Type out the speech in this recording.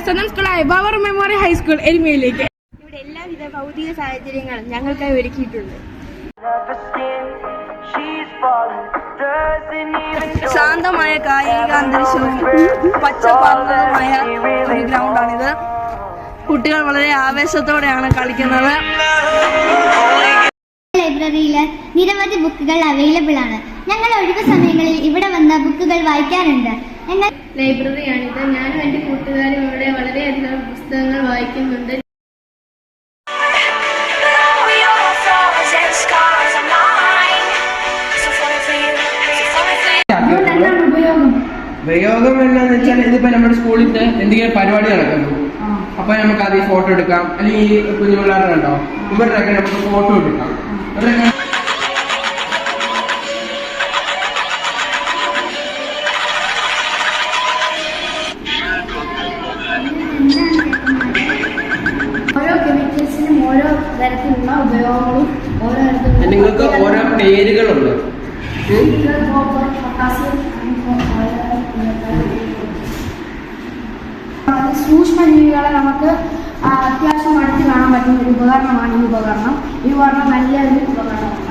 സ്വന്തം സ്കൂളായ bowel memorial high school എരുമയിലേക്ക്. ഇവിടെ എല്ലാവിധ ഭൗതിക സാഹചര്യങ്ങളും ഞങ്ങൾക്കായി ഒരുക്കിയിട്ടുണ്ട്. ശാന്തമായ കായിക അന്തരീക്ഷവും പച്ചപ്പാർന്നതുമായ ഒരു ഗ്രൗണ്ടാണിത്. കുട്ടികൾ വളരെ ആവേശത്തോടെയാണ് കളിക്കുന്നത്. ലൈബ്രറിയിൽ നിരവധി ബുക്കുകൾ അവൈലബിൾ ആണ്. ഞങ്ങൾ ഒഴിവു സമയങ്ങളിൽ ഇവിടെ വന്ന ബുക്കുകൾ വായിക്കാറുണ്ട്. ഞങ്ങൾ ലൈബ്രറിയാണിത്. ഞാനും എൻ്റെ കൂട്ടുകാരും ഇവിടെ വളരെയധികം പുസ്തകങ്ങൾ വായിക്കുന്നുണ്ട്. ഉപയോഗം എന്താണെന്ന് വെച്ചാൽ ഇതിപ്പോ നമ്മുടെ സ്കൂളിൽ എന്തെങ്കിലും പരിപാടി നടക്കുന്നു, അപ്പൊ നമുക്ക് ആദ്യം ഫോട്ടോ എടുക്കാം. അല്ലെങ്കിൽ ഈ കുഞ്ഞു പിള്ളേരുടെ കണ്ടോ, ഇവരുടെയൊക്കെ നമുക്ക് ഫോട്ടോ എടുക്കാം. ഇവരൊക്കെ ഓരോ കെമിക്കൽസിനും ഓരോ തരത്തിലുള്ള ഉപയോഗങ്ങളും ഓരോ തരത്തിലുള്ള നിങ്ങൾക്ക് ഓരോ പേരുകളുണ്ട്. സൂക്ഷ്മജീവികളെ നമുക്ക് അത്യാവശ്യം അടുത്ത് കാണാൻ പറ്റുന്ന ഒരു ഉപകരണമാണ് ഈ ഉപകരണം. നല്ലൊരു ഉപകരണമാണ്.